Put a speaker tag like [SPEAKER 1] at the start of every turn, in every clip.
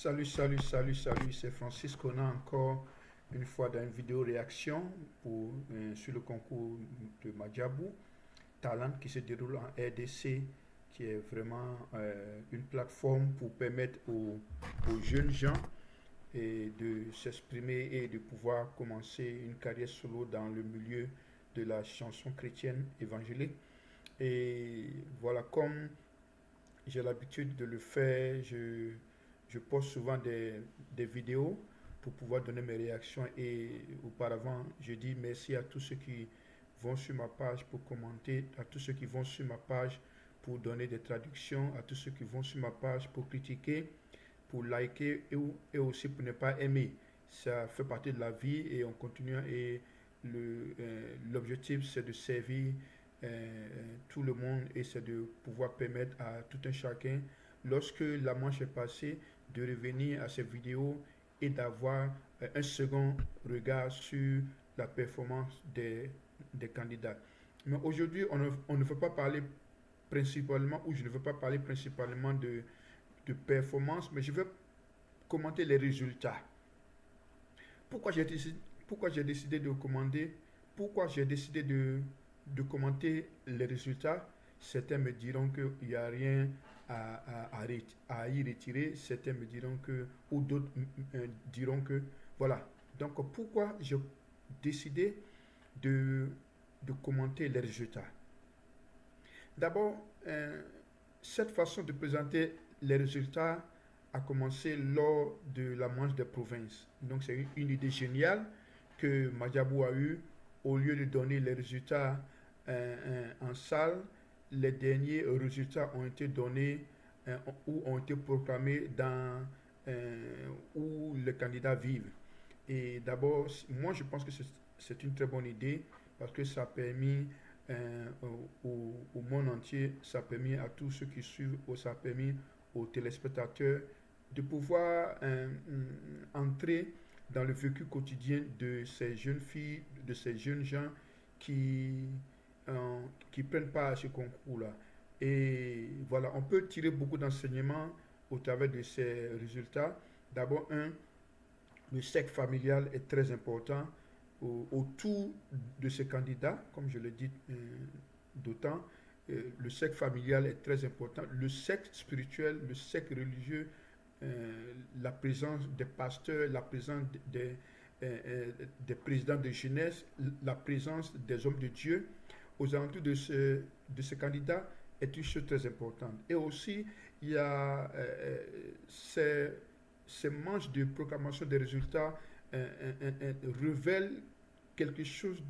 [SPEAKER 1] Salut, c'est Francis qu'on a encore une fois dans une vidéo réaction sur le concours de Madjabou, Talent qui se déroule en RDC, qui est vraiment une plateforme pour permettre aux jeunes gens de s'exprimer et de pouvoir commencer une carrière solo dans le milieu de la chanson chrétienne évangélique. Et voilà, comme j'ai l'habitude de le faire, je poste souvent des vidéos pour pouvoir donner mes réactions et auparavant, je dis merci à tous ceux qui vont sur ma page pour commenter, à tous ceux qui vont sur ma page pour donner des traductions, à tous ceux qui vont sur ma page pour critiquer, pour liker et aussi pour ne pas aimer. Ça fait partie de la vie et on continue et l'objectif c'est de servir tout le monde et c'est de pouvoir permettre à tout un chacun, lorsque la manche est passée, de revenir à ces vidéos et d'avoir un second regard sur la performance des candidats. Mais aujourd'hui, on ne veut pas parler principalement, ou je ne veux pas parler principalement de performance, mais je veux commenter les résultats. Pourquoi j'ai décidé de commander, pourquoi j'ai décidé de commenter les résultats? Certains me diront qu'il n'y a rien à y retirer, certains me diront que, ou d'autres diront que, voilà. Donc pourquoi j'ai décidé de, de commenter les résultats? D'abord, cette façon de présenter les résultats a commencé lors de la manche des provinces. Donc c'est une idée géniale que Madjabou a eue. Au lieu de donner les résultats en salle, les derniers résultats ont été donnés ou ont été proclamés dans où les candidats vivent. Et d'abord, moi je pense que c'est une très bonne idée parce que ça a permis au monde entier, ça a permis à tous ceux qui suivent, ou ça a permis aux téléspectateurs de pouvoir entrer dans le vécu quotidien de ces jeunes filles, de ces jeunes gens qui, qui prennent part à ce concours-là. Et voilà, on peut tirer beaucoup d'enseignements au travers de ces résultats. D'abord, le cercle familial est très important autour de ces candidats, comme je l'ai dit d'autant. Le cercle familial est très important. Le cercle spirituel, le cercle religieux, la présence des pasteurs, la présence des présidents de jeunesse, la présence des hommes de Dieu aux alentours de ce candidat est une chose très importante. Et aussi, il y a ces manches de proclamation des résultats révèlent quelque chose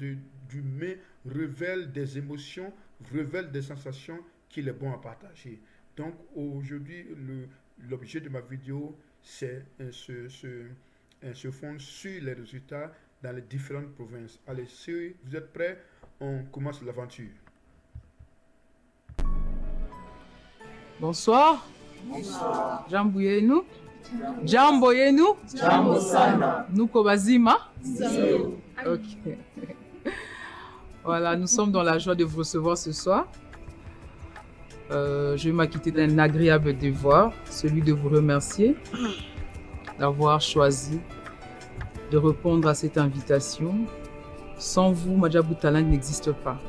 [SPEAKER 1] d'humain, révèlent des émotions, révèlent des sensations qu'il est bon à partager. Donc aujourd'hui, l'objet de ma vidéo, c'est se fondre sur les résultats dans les différentes provinces. Allez, si vous êtes prêts, on commence l'aventure.
[SPEAKER 2] Bonsoir.
[SPEAKER 3] Bonsoir.
[SPEAKER 2] Jambouyenu. Jamboyenu.
[SPEAKER 3] Jambo sana.
[SPEAKER 2] Nuko bazima.
[SPEAKER 3] Zero.
[SPEAKER 2] Ok. Voilà, nous sommes dans la joie de vous recevoir ce soir. Je vais m'acquitter d'un agréable devoir, celui de vous remercier d'avoir choisi de répondre à cette invitation. Sans vous, Madjabou Talent n'existe pas.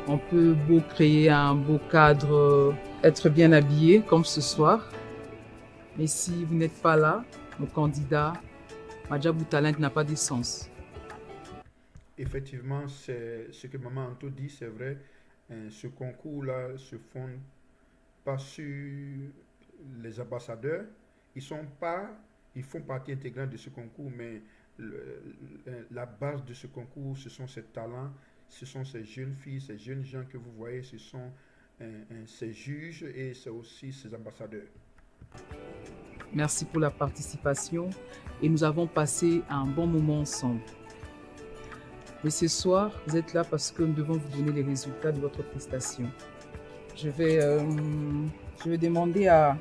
[SPEAKER 2] On peut beau créer un beau cadre, être bien habillé comme ce soir, mais si vous n'êtes pas là, nos candidats, Madjabou Talent n'a pas d'essence.
[SPEAKER 1] Effectivement, c'est ce que Maman Anto dit, c'est vrai. Ce concours-là se fonde pas sur les ambassadeurs. Ils font partie intégrante de ce concours, mais la base de ce concours, ce sont ces talents, ce sont ces jeunes filles, ces jeunes gens que vous voyez, ce sont ces juges et c'est aussi ces ambassadeurs.
[SPEAKER 2] Merci pour la participation et nous avons passé un bon moment ensemble. Mais ce soir, vous êtes là parce que nous devons vous donner les résultats de votre prestation. Je vais demander à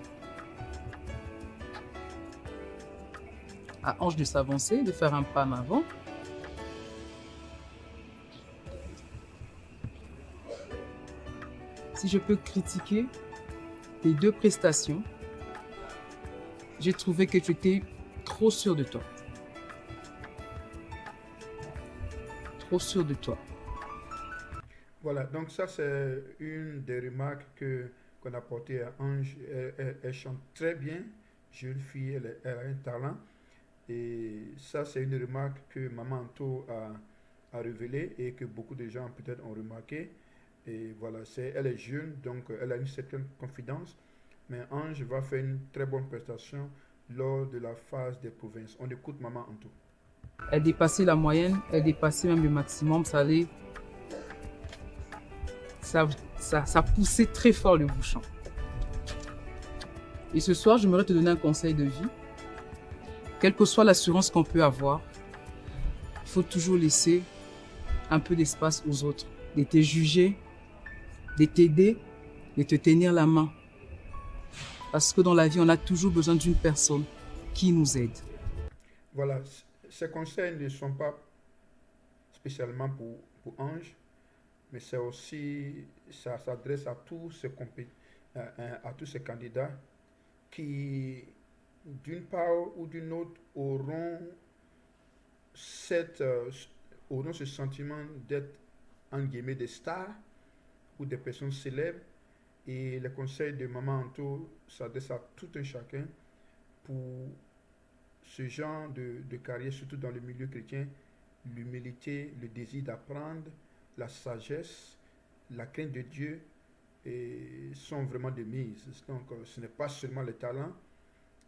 [SPEAKER 2] Ange de s'avancer, de faire un pas en avant. Si je peux critiquer les deux prestations, j'ai trouvé que tu étais trop sûr de toi. Trop sûr de toi.
[SPEAKER 1] Voilà, donc ça c'est une des remarques qu'on a portées à Ange. Elle chante très bien, jeune fille, elle a un talent. Et ça c'est une remarque que Maman Anto a révélée et que beaucoup de gens peut-être ont remarqué. Et voilà, elle est jeune, donc elle a une certaine confidence. Mais Ange va faire une très bonne prestation lors de la phase des provinces. On écoute Maman Anto.
[SPEAKER 2] Elle dépassait la moyenne, elle dépassait même le maximum. Ça poussait très fort le bouchon. Et ce soir, j'aimerais te donner un conseil de vie. Quelle que soit l'assurance qu'on peut avoir, il faut toujours laisser un peu d'espace aux autres, de te juger, de t'aider, de te tenir la main. Parce que dans la vie, on a toujours besoin d'une personne qui nous aide.
[SPEAKER 1] Voilà, ces conseils ne sont pas spécialement pour Ange, mais c'est aussi, ça s'adresse à à tous ces candidats qui, d'une part ou d'une autre, auront ce sentiment d'être, en guillemets, des stars ou des personnes célèbres. Et les conseils de Maman Anto s'adressent à tout un chacun pour ce genre de carrière, surtout dans le milieu chrétien. L'humilité, le désir d'apprendre, la sagesse, la crainte de Dieu sont vraiment de mise. Donc ce n'est pas seulement le talent,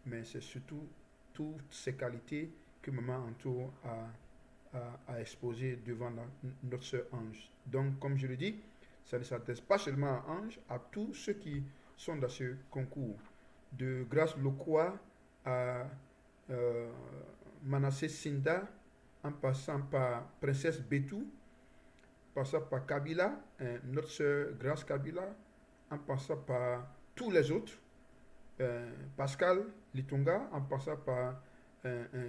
[SPEAKER 1] mais c'est surtout toutes ces qualités que Maman Anto a exposées devant notre sœur Ange. Donc comme je le dis, ça ne s'adresse pas seulement à Ange, à tous ceux qui sont dans ce concours. De Grâce Lokwa à Manasseh Sinda, en passant par Princesse Betou, passant par Kabila, notre sœur Grâce Kabila, en passant par tous les autres, Pascal Litonga, en passant par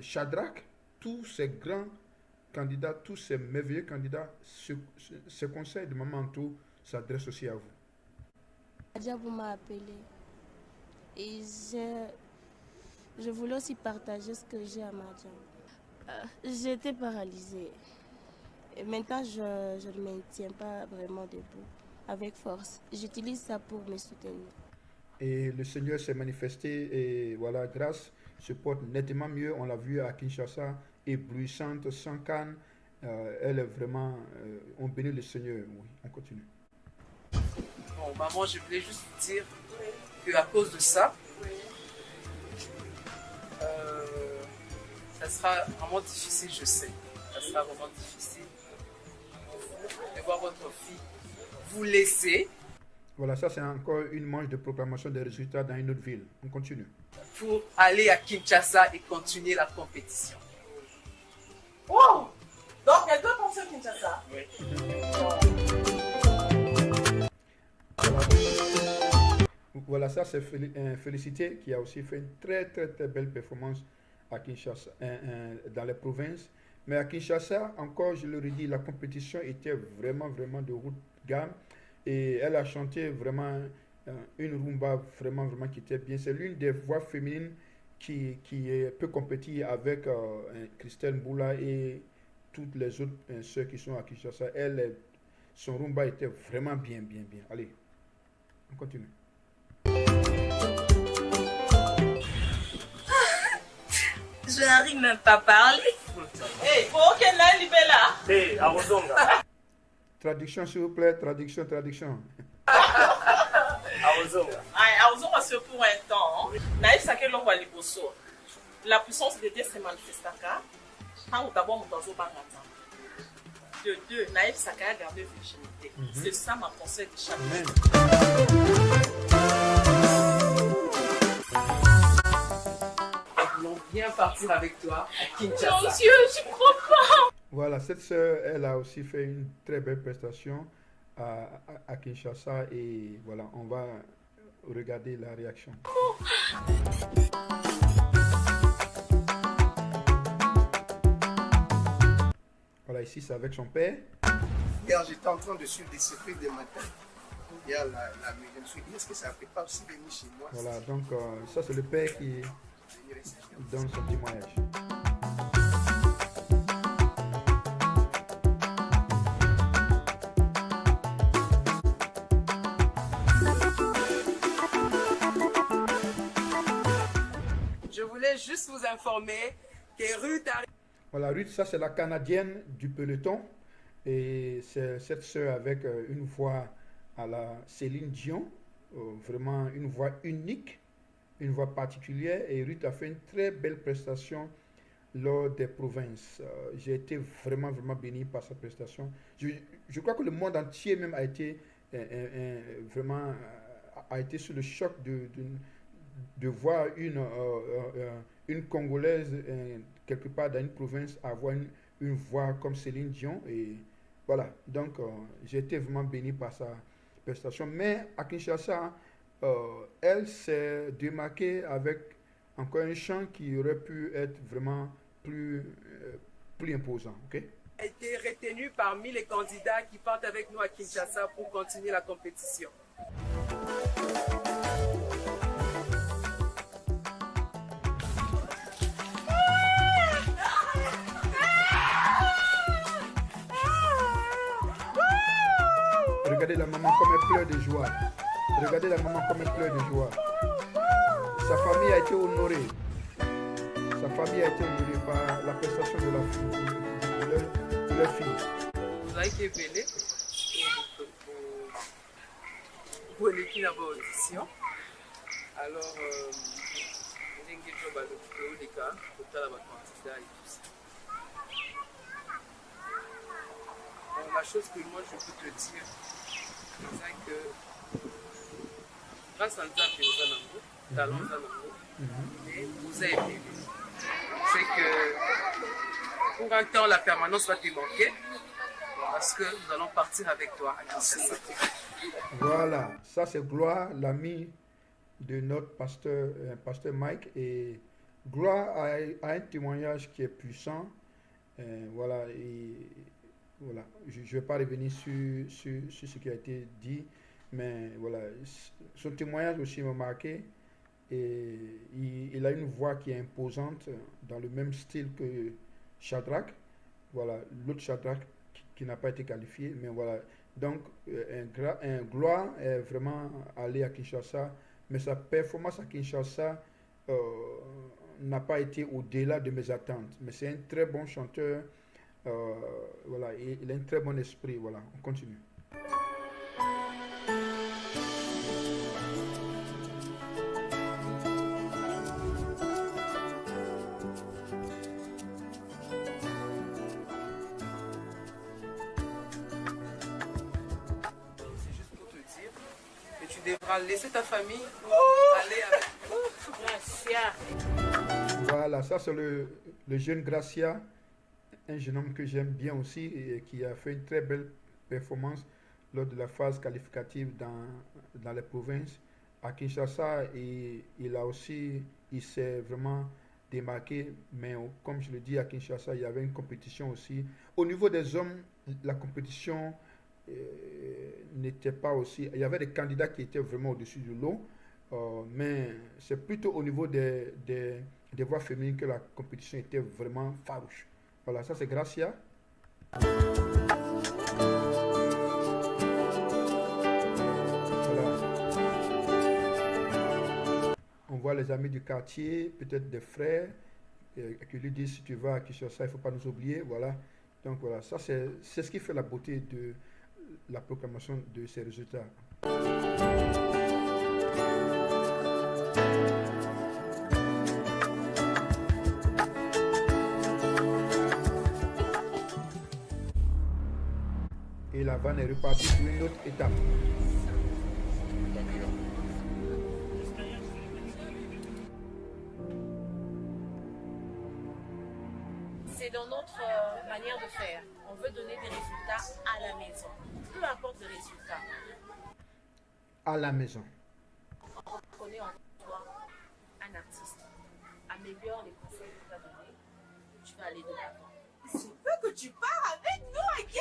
[SPEAKER 1] Shadrach, tous ces grands candidats, tous ces merveilleux candidats, ce conseil de Maman Anto s'adresse aussi à vous.
[SPEAKER 4] Nadia, vous m'a appelé et je voulais aussi partager ce que j'ai à Nadia. J'étais paralysée et maintenant je ne me tiens pas vraiment debout avec force. J'utilise ça pour me soutenir.
[SPEAKER 1] Et le Seigneur s'est manifesté et voilà, Grâce se porte nettement mieux. On l'a vu à Kinshasa, éblouissante, sans canne. Elle est vraiment... on bénit le Seigneur. Oui, on continue.
[SPEAKER 2] Bon, maman, je voulais juste vous dire qu'à cause de ça, ça sera vraiment difficile, je sais. Ça sera vraiment difficile de voir votre fille vous laisser.
[SPEAKER 1] Voilà, ça c'est encore une manche de proclamation des résultats dans une autre ville. On continue.
[SPEAKER 2] Pour aller à Kinshasa et continuer la compétition.
[SPEAKER 3] Wow! Donc elle doit penser à Kinshasa.
[SPEAKER 2] Oui.
[SPEAKER 1] Voilà, ça c'est Félicité qui a aussi fait une très très très belle performance à Kinshasa, dans les provinces. Mais à Kinshasa, encore, je le redis, la compétition était vraiment vraiment de haute gamme. Et elle a chanté vraiment une rumba vraiment qui était bien. C'est l'une des voix féminines qui peut compétir avec Christelle Mboula et toutes les autres sœurs qui sont à Kinshasa. Son rumba était vraiment bien. Allez, on continue.
[SPEAKER 5] Je n'arrive même pas à parler.
[SPEAKER 3] Hey, faut qu'elle aille libérer.
[SPEAKER 6] Hey, Awozonga.
[SPEAKER 1] Traduction, s'il vous plaît, traduction.
[SPEAKER 6] Awozonga.
[SPEAKER 3] Awozonga c'est pour un temps. Naïf Sake l'on va liboso. La puissance de Dieu se manifestera. Quand d'abord nous avons pas de deux, Naïf Sake a gardé virginité. C'est ça ma conseil de chaque
[SPEAKER 1] Amen.
[SPEAKER 2] Nous voulons bien partir avec toi à Kinshasa.
[SPEAKER 3] Mon Dieu, je crois pas.
[SPEAKER 1] Voilà, cette sœur, elle a aussi fait une très belle prestation à Kinshasa et voilà, on va regarder la réaction. Voilà, ici c'est avec son père.
[SPEAKER 7] Hier, j'étais en train de suivre des secrets des matins. Hier, je me suis dit, est-ce que ça ne fait pas aussi venir chez moi?
[SPEAKER 1] Voilà, donc ça c'est le père qui dans son témoignage.
[SPEAKER 2] Je voulais juste vous informer que Ruth arrive.
[SPEAKER 1] Voilà, Ruth, ça c'est la Canadienne du peloton. Et c'est cette sœur avec une voix à la Céline Dion, vraiment une voix unique, une voix particulière. Et Ruth a fait une très belle prestation lors des provinces. J'ai été vraiment, vraiment béni par sa prestation. Je crois que le monde entier même a été vraiment a été sous le choc de voir une Congolaise quelque part dans une province avoir une voix comme Céline Dion. Et voilà, donc j'ai été vraiment béni par sa prestation. Mais à Kinshasa, elle s'est démarquée avec encore un chant qui aurait pu être vraiment plus imposant. Okay?
[SPEAKER 2] A été retenu parmi les candidats qui partent avec nous à Kinshasa pour continuer la compétition.
[SPEAKER 1] Regardez la maman comme elle pleure de joie. Regardez la maman comme elle pleure de joie. Sa famille a été honorée. Sa famille a été honorée par la prestation de leur fille.
[SPEAKER 2] Vous avez été belé pour l'équipe d'audition. Alors, on a un job à l'hôpital des cas, total à candidat et tout ça. Bon, la chose que moi je peux te dire, c'est que grâce à Nzambe, talent Nzambe, et vous avez aimé. C'est que pour un temps, la permanence va te manquer parce que nous allons partir avec toi à Kinshasa.
[SPEAKER 1] Voilà, ça c'est Gloire, l'ami de notre pasteur, pasteur Mike. Et Gloire a un témoignage qui est puissant. Voilà, et voilà, je ne vais pas revenir sur ce qui a été dit, mais voilà, son témoignage aussi m'a marqué. Et il a une voix qui est imposante dans le même style que Shadrach. Voilà, l'autre Shadrach qui n'a pas été qualifié, mais voilà. Donc, un Gloire est vraiment allé à Kinshasa, mais sa performance à Kinshasa n'a pas été au-delà de mes attentes. Mais c'est un très bon chanteur, voilà, et il a un très bon esprit. Voilà, on continue.
[SPEAKER 2] Tu devras laisser ta famille pour aller avec
[SPEAKER 3] Gracia.
[SPEAKER 1] Voilà, ça c'est le jeune Gracia, un jeune homme que j'aime bien aussi et qui a fait une très belle performance lors de la phase qualificative dans les provinces. À Kinshasa, et il s'est vraiment démarqué, mais comme je le dis, à Kinshasa, il y avait une compétition aussi. Au niveau des hommes, la compétition n'était pas aussi... Il y avait des candidats qui étaient vraiment au-dessus du lot, mais c'est plutôt au niveau des voix féminines que la compétition était vraiment farouche. Voilà, ça c'est Gracia. Voilà. On voit les amis du quartier, peut-être des frères, qui lui disent si tu vas à Kinshasa, il ne faut pas nous oublier. Voilà. Donc voilà, ça c'est ce qui fait la beauté de la proclamation de ces résultats. Et la vanne est repartie pour une autre étape.
[SPEAKER 3] C'est dans notre manière de faire. On veut donner des résultats à la maison. Peu importe le résultat.
[SPEAKER 1] À la maison.
[SPEAKER 3] On reconnaît en toi un artiste. Améliore les conseils que tu as donnés. Tu vas aller de l'avant.
[SPEAKER 5] C'est peu que tu pars avec nous, ok?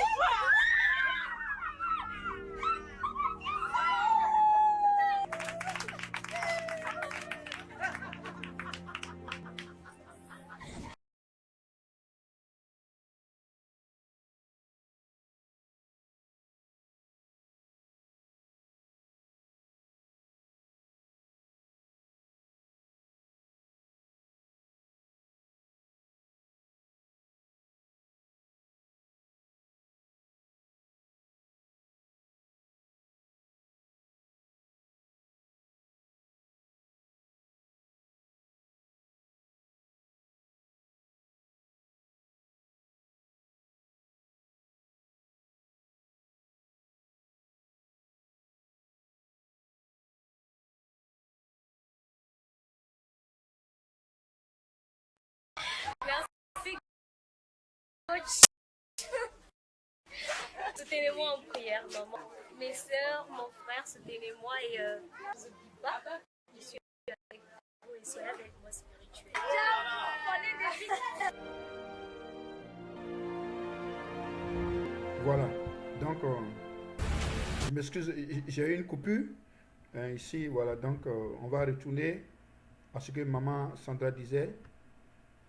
[SPEAKER 4] Merci, coach. Soutenez-moi en prière, maman. Mes soeurs, mon frère, soutenez-moi et je ne oublie pas. Je suis avec vous et soyez avec moi spirituellement.
[SPEAKER 1] Voilà. Donc, je m'excuse, j'ai eu une coupure ici. Voilà. Donc, on va retourner à ce que maman Sandra disait.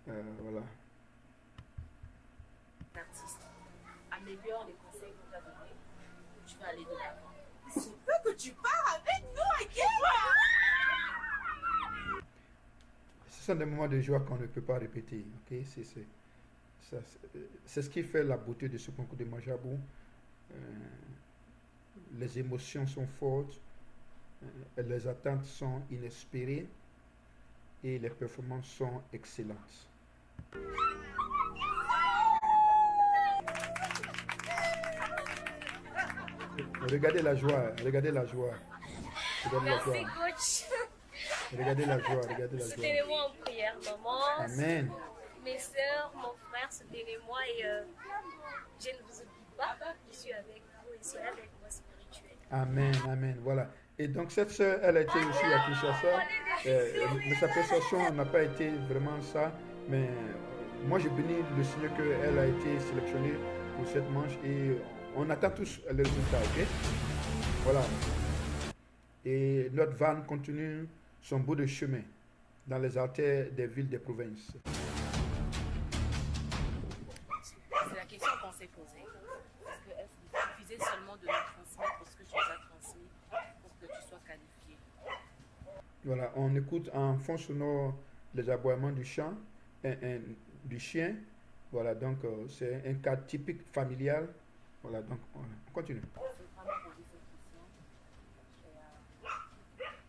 [SPEAKER 1] Voilà.
[SPEAKER 3] L'artiste améliore les conseils qu'on t'a donnés. Tu vas aller de l'avant.
[SPEAKER 5] Je veux que tu pars avec nous, again.
[SPEAKER 1] Ce sont des moments de joie qu'on ne peut pas répéter. Ok, c'est ce qui fait la beauté de ce concours de Majabou. Les émotions sont fortes, les attentes sont inespérées et les performances sont excellentes. Regardez la joie, regardez la joie. Regardez la
[SPEAKER 4] Merci,
[SPEAKER 1] joie.
[SPEAKER 4] coach.
[SPEAKER 1] Regardez la joie, regardez la joie.
[SPEAKER 4] Soutenez-moi en prière, maman.
[SPEAKER 1] Amen.
[SPEAKER 4] Mes soeurs, mon frère, soutenez-moi et je ne vous oublie pas. Je suis avec vous et soyez avec moi spirituellement.
[SPEAKER 1] Amen, amen, voilà. Et donc cette sœur, elle a été aussi à Kinshasa, mais sa prestation n'a pas été vraiment ça, mais moi je bénis le Seigneur qu'elle a été sélectionnée pour cette manche et on attend tous les résultats, ok? Voilà. Et notre van continue son bout de chemin dans les artères des villes des provinces.
[SPEAKER 3] C'est la question qu'on s'est posée. Est-ce qu'il suffisait seulement de nous transmettre ce que tu nous as transmis pour que tu sois qualifié?
[SPEAKER 1] Voilà, on écoute en fond sonore les aboiements du chien. Voilà, donc c'est un cas typique familial. Voilà, donc on continue.
[SPEAKER 3] C'est vraiment posé cette question.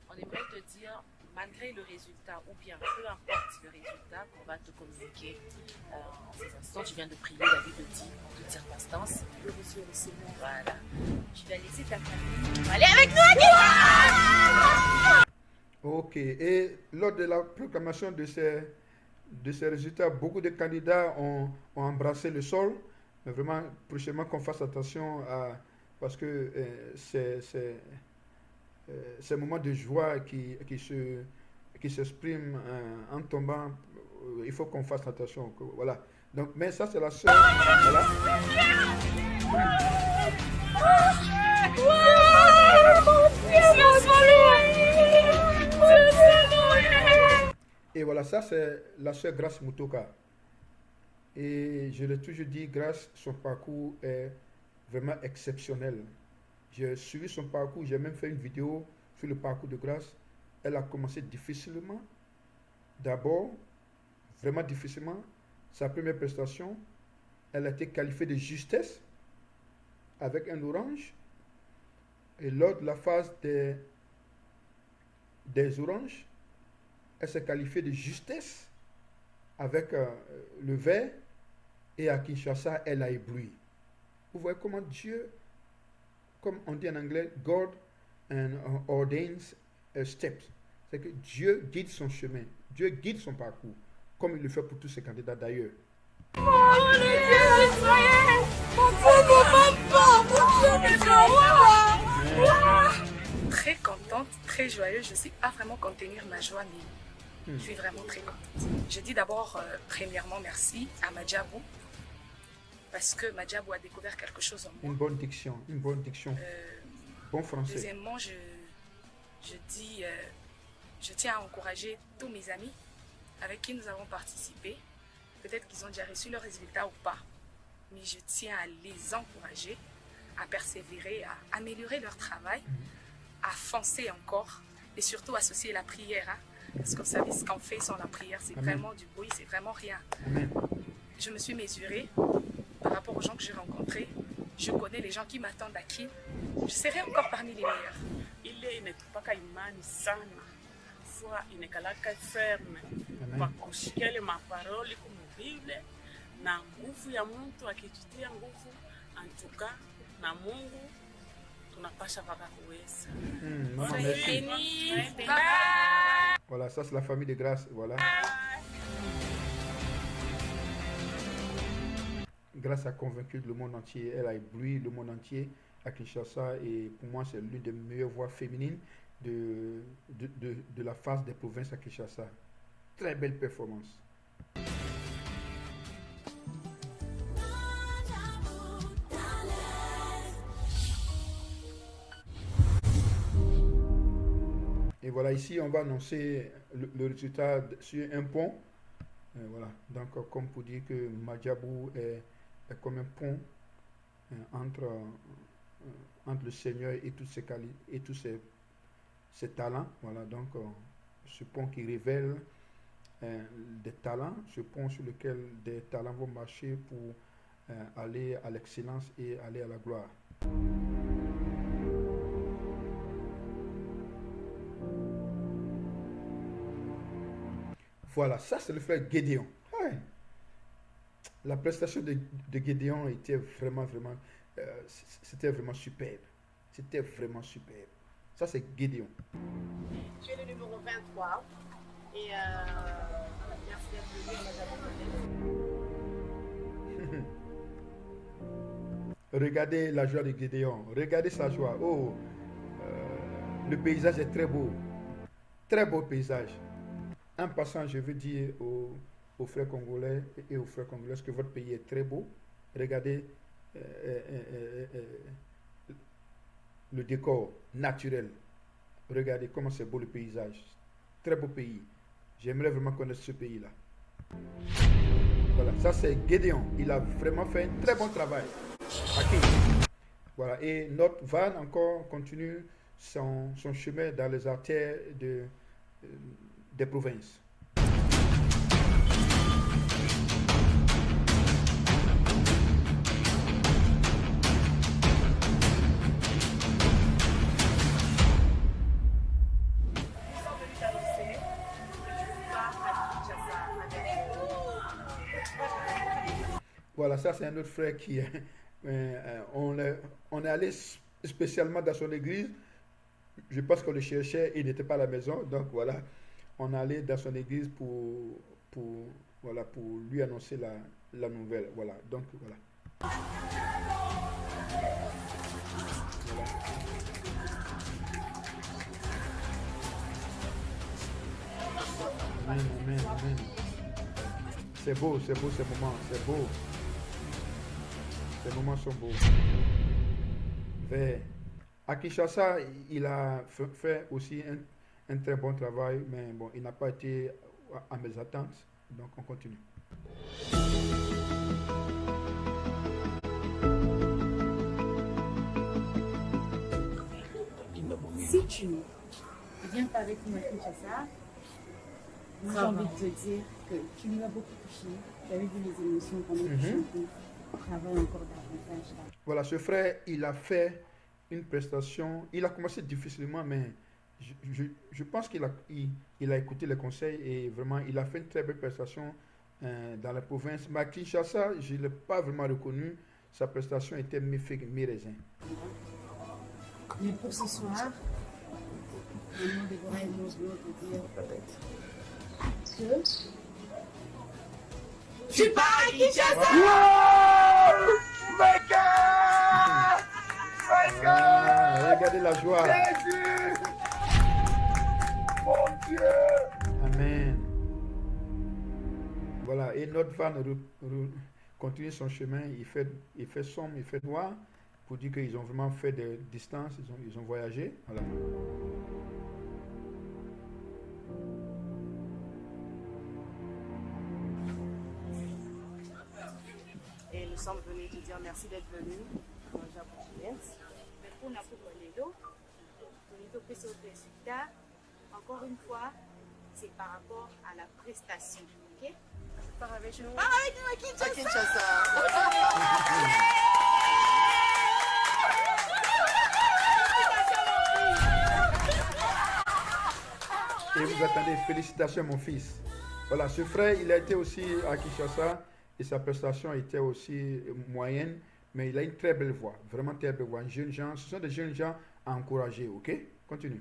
[SPEAKER 3] On aimerait te dire, malgré le résultat, ou bien peu importe le résultat qu'on va te communiquer en ces instants, tu viens de prier, David le dit en toute circonstance. Le reçu le Seigneur. Voilà. Tu vas laisser ta famille. Allez avec nous,
[SPEAKER 1] Ok, et lors de la proclamation de ces résultats, beaucoup de candidats ont embrassé le sol. Mais vraiment, prochainement, qu'on fasse attention parce que ces moments de joie qui s'expriment en tombant, il faut qu'on fasse attention. Voilà. Donc, mais ça, c'est la seule. Voilà. Et voilà, ça c'est la sœur Grâce Mutoka. Et je l'ai toujours dit, Grâce, son parcours est vraiment exceptionnel. J'ai suivi son parcours, j'ai même fait une vidéo sur le parcours de Grâce. Elle a commencé difficilement. D'abord, vraiment difficilement. Sa première prestation, elle a été qualifiée de justesse avec un orange. Et lors de la phase des oranges, elle s'est qualifiée de justesse avec le vert. Et à Kinshasa, elle a ébloui. Vous voyez comment Dieu, comme on dit en anglais, God ordains steps. C'est que Dieu guide son chemin. Dieu guide son parcours, comme il le fait pour tous ses candidats d'ailleurs.
[SPEAKER 8] Très contente, très joyeuse. Je ne sais pas vraiment contenir ma joie, mais je suis vraiment très contente. Je dis d'abord, premièrement, merci à Majabou, parce que Majabou a découvert quelque chose en moi.
[SPEAKER 1] Une bonne diction, bon français.
[SPEAKER 8] Deuxièmement, je tiens à encourager tous mes amis avec qui nous avons participé. Peut-être qu'ils ont déjà reçu leurs résultats ou pas, mais je tiens à les encourager à persévérer, à améliorer leur travail, à foncer encore et surtout associer la prière. Hein, parce que vous savez, ce qu'on fait sans la prière, c'est vraiment du bruit, c'est vraiment rien.
[SPEAKER 1] Amen.
[SPEAKER 8] Je me suis mesurée par rapport aux gens que j'ai rencontrés. Je connais les gens qui m'attendent à qui. Je serai encore parmi les meilleurs.
[SPEAKER 9] Ile inatupaka imani sana, kuwa inekalaka ferme kwa kushika ile maparoli kumubile na nguvu ya mtu akijitia nguvu antuka na Mungu tunapasha baba kuweza.
[SPEAKER 1] Voilà, ça c'est la famille de Grâce. Voilà. grâce à convaincu le monde entier. Elle a ébloui le monde entier à Kinshasa et pour moi, c'est l'une des meilleures voix féminines de la phase des provinces à Kinshasa. Très belle performance. Et voilà, ici, on va annoncer le résultat sur un pont. Voilà, donc comme pour dire que Madjabou est comme un pont entre le Seigneur et tous ses talents. Voilà, donc ce pont qui révèle des talents, ce pont sur lequel des talents vont marcher pour aller à l'excellence et aller à la gloire. Voilà, ça c'est le frère Gédéon. Ouais. La prestation de Gédéon était vraiment, c'était vraiment superbe. C'était vraiment superbe. Ça c'est Gédéon.
[SPEAKER 10] Tu es le numéro 23 et merci d'être venu.
[SPEAKER 1] Regardez la joie de Gédéon. Regardez sa joie. Oh, le paysage est très beau. Très beau paysage. En passant, je veux dire aux frères congolais et aux frères congolaises que votre pays est très beau. Regardez le décor naturel. Regardez comment c'est beau le paysage. Très beau pays. J'aimerais vraiment connaître ce pays-là. Voilà, ça c'est Gédéon. Il a vraiment fait un très bon travail. Voilà, et notre van encore continue son chemin dans les artères des provinces. Voilà, ça c'est un autre frère qui est... on est allé spécialement dans son église. Je pense qu'on le cherchait, il n'était pas à la maison. Donc voilà, on est allé dans son église pour lui annoncer la nouvelle. Voilà, donc voilà. Amen, amen, amen. C'est beau ces moments, c'est beau. Ces moments sont beaux. À Kinshasa, il a fait aussi un très bon travail, mais bon, il n'a pas été à mes attentes, donc on continue.
[SPEAKER 11] Si tu viens pas avec nous à Kinshasa, j'ai envie de te dire que tu nous as beaucoup touché. Tu avais vu les émotions pendant que tu chantais. Travaille encore davantage.
[SPEAKER 1] Voilà, ce frère, il a fait une prestation. Il a commencé difficilement, mais je pense qu'il a écouté les conseils et vraiment, il a fait une très belle prestation dans la province. Mais à Kinshasa, je ne l'ai pas vraiment reconnu. Sa prestation était mi-raisin.
[SPEAKER 11] Mais pour ce soir, le nom de Déborah et nous te dire que
[SPEAKER 5] tu pars à Kinshasa!
[SPEAKER 1] Regardez la joie.
[SPEAKER 5] Mon Dieu!
[SPEAKER 1] Amen. Voilà, et notre van continue son chemin. Il fait sombre, il fait noir, pour dire qu'ils ont vraiment fait des distances, ils ont voyagé. Voilà.
[SPEAKER 10] Et nous sommes venus te dire merci d'être venu. Mais pour la résultat, encore une fois, c'est par rapport à la prestation. Ok? Je pars avec nous.
[SPEAKER 5] Pars avec nous à Kinshasa!
[SPEAKER 1] Et vous attendez, félicitations mon fils. Voilà, ce frère, il a été aussi à Kinshasa et sa prestation était aussi moyenne, mais il a une très belle voix, vraiment très belle voix. Jeunes gens, ce sont des jeunes gens à encourager, ok? Continue.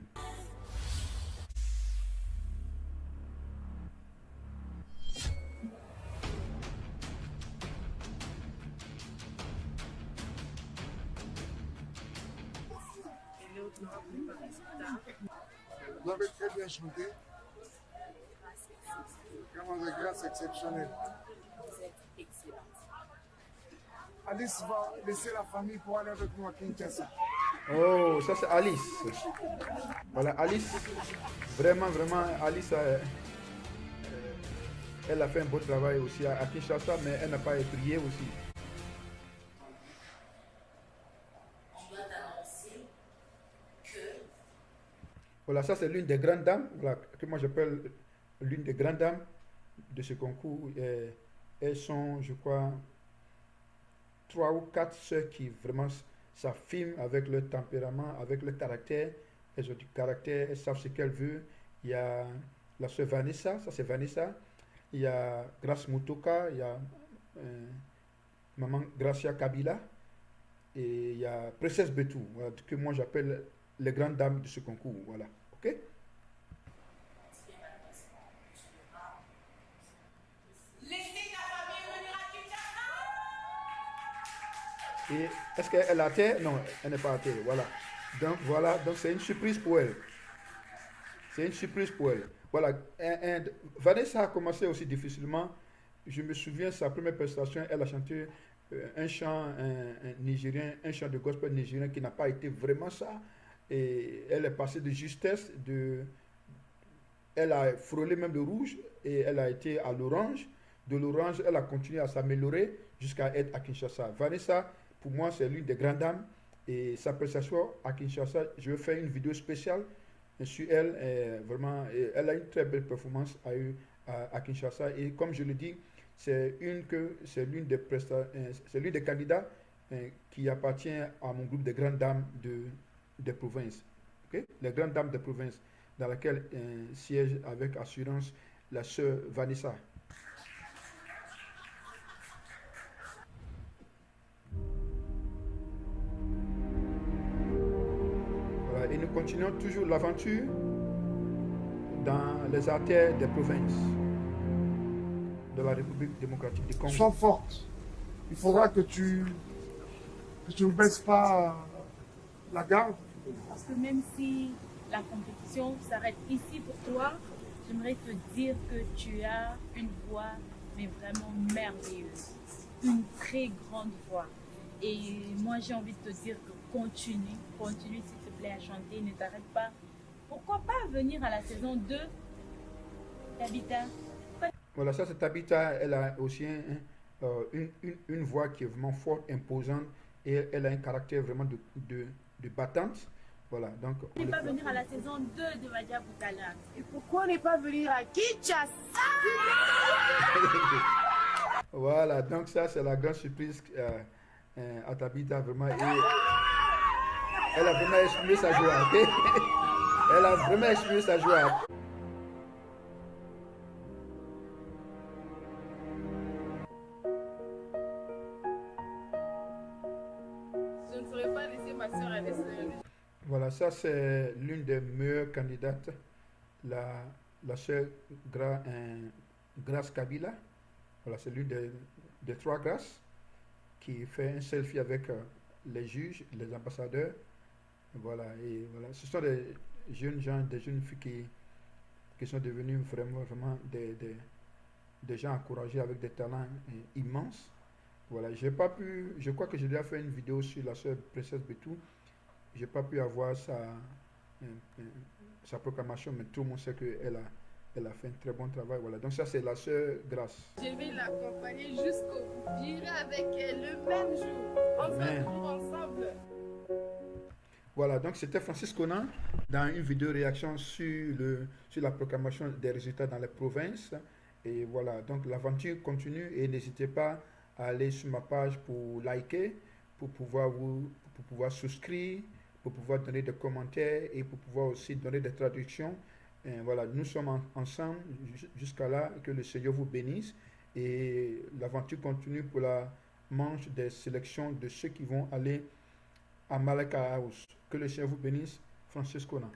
[SPEAKER 12] Vous avez très bien chanté. Vraiment de grâce exceptionnelle.
[SPEAKER 8] Vous êtes excellente.
[SPEAKER 12] Alice va laisser la famille pour aller avec nous à Kinshasa.
[SPEAKER 1] Oh, ça c'est Alice. Voilà, Alice. Vraiment, vraiment, Alice, elle a fait un beau travail aussi à Kinshasa, mais elle n'a pas prié aussi. Voilà, ça c'est l'une des grandes dames, voilà, que moi j'appelle l'une des grandes dames de ce concours. Elles sont, je crois, 3 ou 4 sœurs qui vraiment s'affirment avec leur tempérament, avec leur caractère. Elles ont du caractère, elles savent ce qu'elles veulent. Il y a la sœur Vanessa, ça c'est Vanessa. Il y a Grace Mutoka, il y a maman Gracia Kabila. Et il y a Princesse Betou, voilà, que moi j'appelle les grandes dames de ce concours. Voilà. OK? Et est-ce qu'elle a terre? Non, elle n'est pas à terre. Voilà. Donc c'est une surprise pour elle. C'est une surprise pour elle. Voilà. Vanessa a commencé aussi difficilement. Je me souviens, sa première prestation, elle a chanté un chant nigérien, un chant de gospel nigérien qui n'a pas été vraiment ça. Et elle est passée de justesse, elle a frôlé même le rouge et elle a été à l'orange. De l'orange, elle a continué à s'améliorer jusqu'à être à Kinshasa. Vanessa, pour moi, c'est l'une des grandes dames. Et sa prestation à Kinshasa, je vais faire une vidéo spéciale sur elle. Vraiment, elle a une très belle performance à Kinshasa. Et comme je le dis, c'est l'une des candidats qui appartient à mon groupe de grandes dames des provinces. Okay? Les grandes dames des provinces, dans laquelle siège avec assurance la sœur Vanessa. Voilà, et nous continuons toujours l'aventure dans les artères des provinces de la République démocratique du Congo.
[SPEAKER 12] Sois forte. Il faudra que tu ne baisses pas la garde.
[SPEAKER 11] Parce que même si la compétition s'arrête ici pour toi, j'aimerais te dire que tu as une voix mais vraiment merveilleuse. Une très grande voix. Et moi j'ai envie de te dire que continue s'il te plaît à chanter, ne t'arrête pas. Pourquoi pas venir à la saison 2 Tabitha?
[SPEAKER 1] Voilà, ça c'est Tabitha, elle a aussi une voix qui est vraiment forte, imposante, et elle a un caractère vraiment de battante. Voilà, donc...
[SPEAKER 11] On n'est pas venir à la saison 2 de Vadia Boutala.
[SPEAKER 10] Et pourquoi ne pas venir à Kinshasa?
[SPEAKER 1] Voilà, donc ça c'est la grande surprise à Tabitha, vraiment. Et elle a vraiment exprimé sa joie, ok? Elle a vraiment exprimé sa joie.
[SPEAKER 11] Je ne saurais pas laisser ma soeur aller seule.
[SPEAKER 1] Voilà, ça c'est l'une des meilleures candidates, la sœur Grace Kabila. Voilà, c'est l'une des 3 grâces qui fait un selfie avec les juges, les ambassadeurs. Voilà, et voilà, ce sont des jeunes gens, des jeunes filles qui sont devenus vraiment des gens encouragés avec des talents immenses. Voilà, je crois que j'ai déjà fait une vidéo sur la sœur Princesse Betou. J'ai pas pu avoir sa proclamation, mais tout le monde sait qu'elle a fait un très bon travail. Voilà, donc ça c'est la sœur Grace.
[SPEAKER 11] Je vais l'accompagner jusqu'au bout. J'irai avec elle le même jour. On sera toujours ensemble.
[SPEAKER 1] Voilà, donc c'était Francis Conan dans une vidéo réaction sur la proclamation des résultats dans les provinces. Et voilà, donc l'aventure continue et n'hésitez pas à aller sur ma page pour liker, pour pouvoir souscrire, pour pouvoir donner des commentaires et pour pouvoir aussi donner des traductions. Et voilà, nous sommes ensemble jusqu'à là, que le Seigneur vous bénisse. Et l'aventure continue pour la manche des sélections de ceux qui vont aller à Malaka House. Que le Seigneur vous bénisse, Francis Conan.